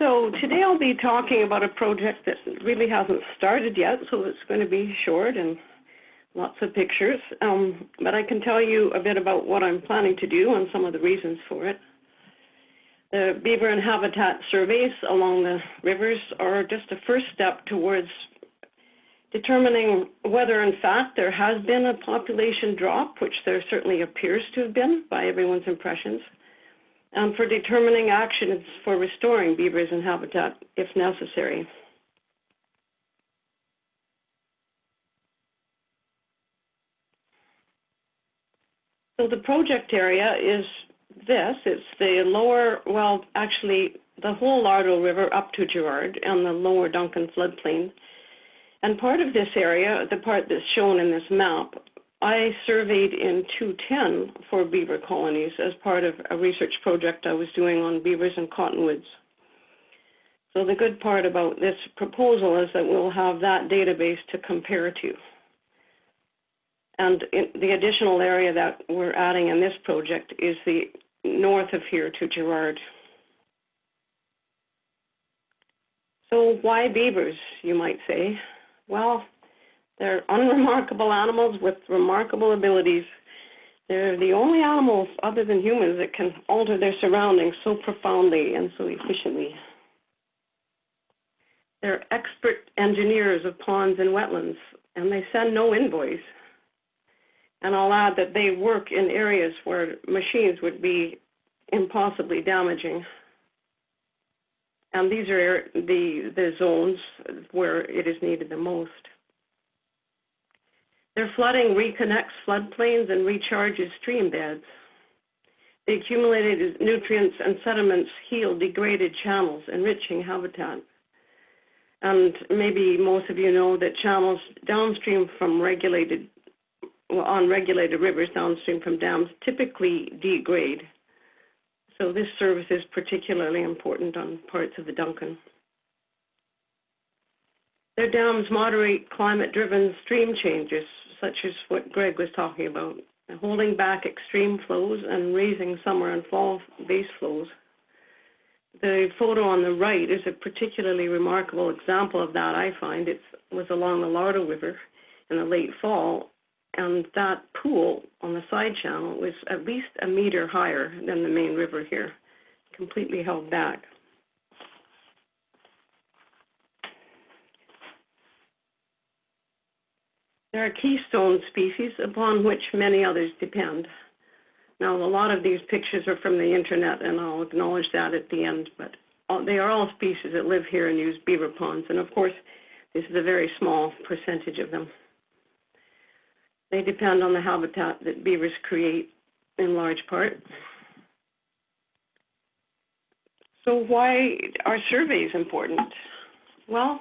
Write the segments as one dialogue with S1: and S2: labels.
S1: So today I'll be talking about a project that really hasn't started yet, so it's going to be short and lots of pictures. But I can tell you a bit about what I'm planning to do and some of the reasons for it. The beaver and habitat surveys along the rivers are just a first step towards determining whether, in fact, there has been a population drop, which there certainly appears to have been by everyone's impressions, and for determining actions for restoring beavers and habitat if necessary. So the project area is this. It's the lower, well, actually, the whole Lardeau River up to Girard and the lower Duncan floodplain. And part of this area, the part that's shown in this map, I surveyed in 2010 for beaver colonies as part of a research project I was doing on beavers and cottonwoods. So the good part about this proposal is that we'll have that database to compare to. And the additional area that we're adding in this project is the north of here to Girard. So why beavers, you might say? Well, they're unremarkable animals with remarkable abilities. They're the only animals other than humans that can alter their surroundings so profoundly and so efficiently. They're expert engineers of ponds and wetlands, and they send no invoice. And I'll add that they work in areas where machines would be impossibly damaging. And these are the zones where it is needed the most. Their flooding reconnects floodplains and recharges stream beds. The accumulated nutrients and sediments heal degraded channels, enriching habitat. And maybe most of you know that channels downstream from unregulated rivers downstream from dams typically degrade. So this service is particularly important on parts of the Duncan. Their dams moderate climate-driven stream changes, such as what Greg was talking about, holding back extreme flows and raising summer and fall base flows. The photo on the right is a particularly remarkable example of that, I find. It was along the Lardeau River in the late fall, and that pool on the side channel was at least a meter higher than the main river here, completely held back. There are keystone species upon which many others depend. Now, a lot of these pictures are from the internet, and I'll acknowledge that at the end, but they are all species that live here and use beaver ponds, and of course, this is a very small percentage of them. They depend on the habitat that beavers create in large part. So why are surveys important? Well,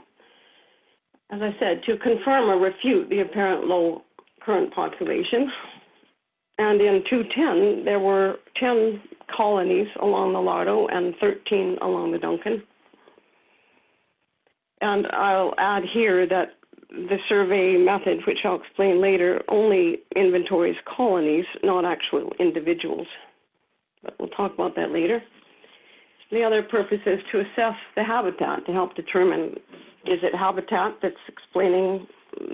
S1: as I said, to confirm or refute the apparent low current population. And in 2010, there were 10 colonies along the Lardeau and 13 along the Duncan. And I'll add here that the survey method, which I'll explain later, only inventories colonies, not actual individuals. But we'll talk about that later. The other purpose is to assess the habitat to help determine, is it habitat that's explaining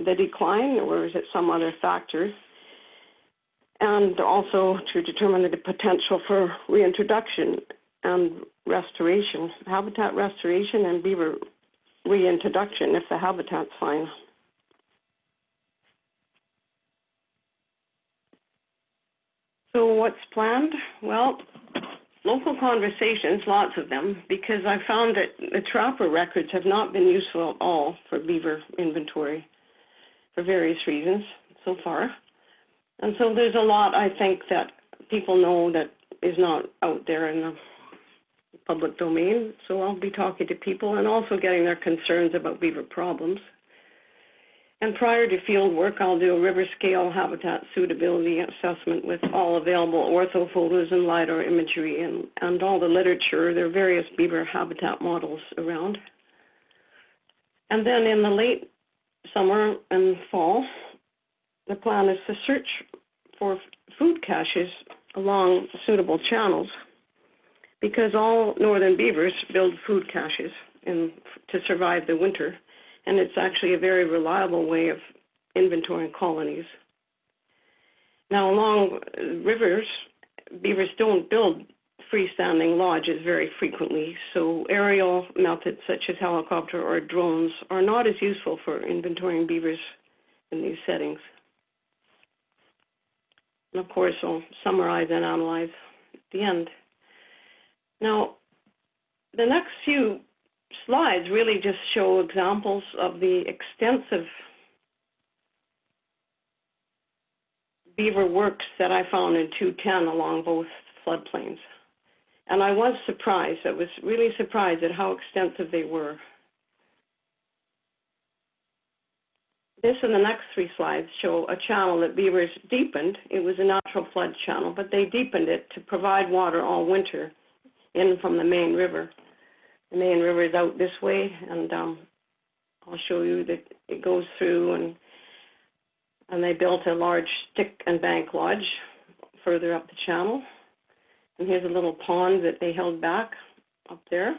S1: the decline, or is it some other factors? And also to determine the potential for reintroduction and restoration, habitat restoration and beaver reintroduction if the habitat's fine. So what's planned? Well, local conversations, lots of them, because I found that the trapper records have not been useful at all for beaver inventory for various reasons so far. And so there's a lot, I think, that people know that is not out there in the public domain. So I'll be talking to people and also getting their concerns about beaver problems. And prior to field work, I'll do a river scale habitat suitability assessment with all available ortho photos and LiDAR imagery and all the literature. There are various beaver habitat models around. And then in the late summer and fall, the plan is to search for food caches along suitable channels because all northern beavers build food caches to survive the winter, and it's actually a very reliable way of inventorying colonies. Now, along rivers, beavers don't build freestanding lodges very frequently, so aerial methods such as helicopter or drones are not as useful for inventorying beavers in these settings. And of course, I'll summarize and analyze at the end. Now, the next few slides really just show examples of the extensive beaver works that I found in 210 along both floodplains. And I was surprised. I was really surprised at how extensive they were. This and the next three slides show a channel that beavers deepened. It was a natural flood channel, but they deepened it to provide water all winter in from the main river. The main river is out this way, and I'll show you that it goes through, and they built a large stick and bank lodge further up the channel. And here's a little pond that they held back up there.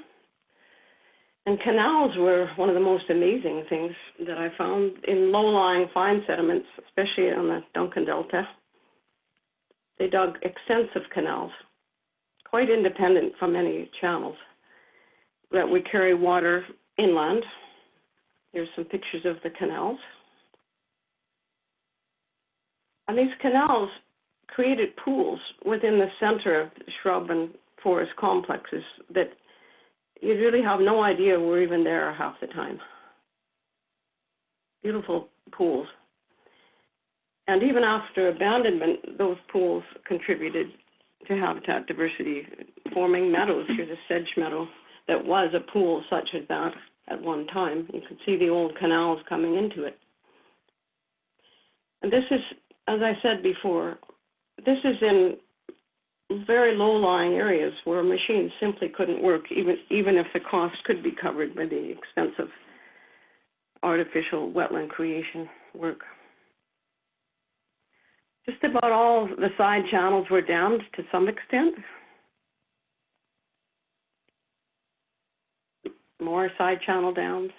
S1: And canals were one of the most amazing things that I found in low-lying fine sediments, especially on the Duncan Delta. They dug extensive canals, quite independent from any channels, that would carry water inland. Here's some pictures of the canals. And these canals created pools within the center of shrub and forest complexes that you really have no idea were even there half the time. Beautiful pools. And even after abandonment, those pools contributed to habitat diversity, forming meadows. Here's a sedge meadow that was a pool such as that at one time. You can see the old canals coming into it. And this is, as I said before, this is in very low-lying areas where machines simply couldn't work, even if the cost could be covered by the expensive artificial wetland creation work. Just about all the side channels were dammed to some extent. More side channel dams.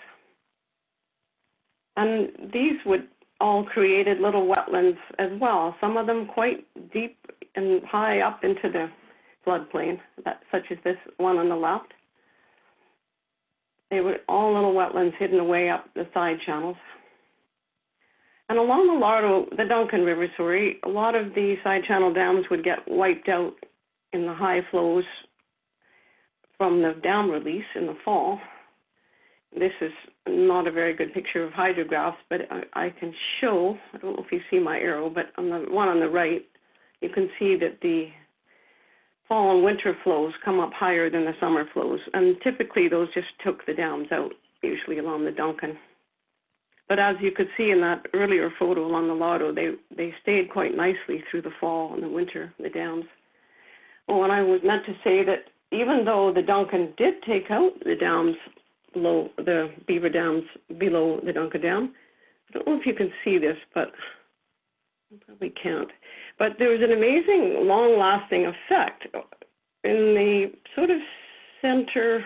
S1: And these would all created little wetlands as well, some of them quite deep and high up into the floodplain, such as this one on the left. They were all little wetlands hidden away up the side channels. And along the Lardeau, the Duncan River, a lot of the side channel dams would get wiped out in the high flows from the dam release in the fall. This is not a very good picture of hydrographs, but I can show, I don't know if you see my arrow, but on the one on the right, you can see that the fall and winter flows come up higher than the summer flows. And typically those just took the dams out, usually along the Duncan. But as you could see in that earlier photo along the Lardeau, they stayed quite nicely through the fall and the winter, the dams. Oh, and I was meant to say that even though the Duncan did take out the dams, below the beaver dams below the Duncan Dam. I don't know if you can see this, but you probably can't. But there was an amazing long-lasting effect in the sort of center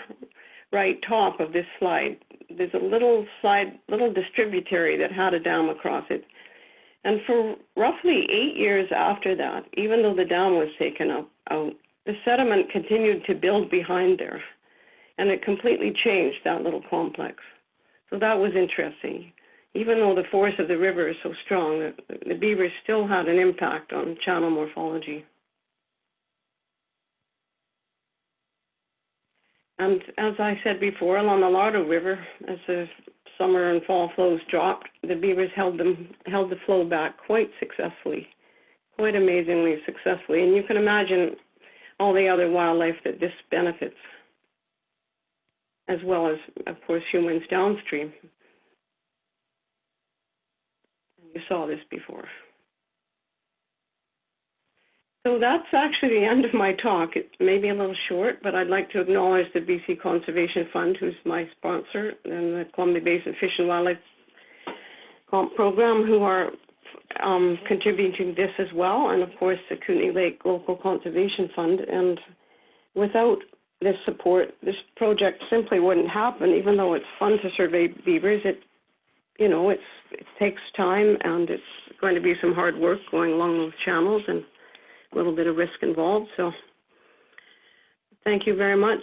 S1: right top of this slide. There's a little distributary that had a dam across it. And for roughly 8 years after that, even though the dam was taken out, the sediment continued to build behind there. And it completely changed that little complex. So that was interesting. Even though the force of the river is so strong, the beavers still had an impact on channel morphology. And as I said before, along the Lardeau River, as the summer and fall flows dropped, the beavers held the flow back quite successfully, quite amazingly successfully. And you can imagine all the other wildlife that this benefits, as well as, of course, humans downstream. You saw this before. So that's actually the end of my talk. It may be a little short, but I'd like to acknowledge the BC Conservation Fund, who's my sponsor, and the Columbia Basin Fish and Wildlife Program, who are contributing to this as well, and of course the Kootenay Lake Local Conservation Fund. And without this support, this project simply wouldn't happen. Even though it's fun to survey beavers, it takes time, and it's going to be some hard work going along those channels and a little bit of risk involved. So thank you very much.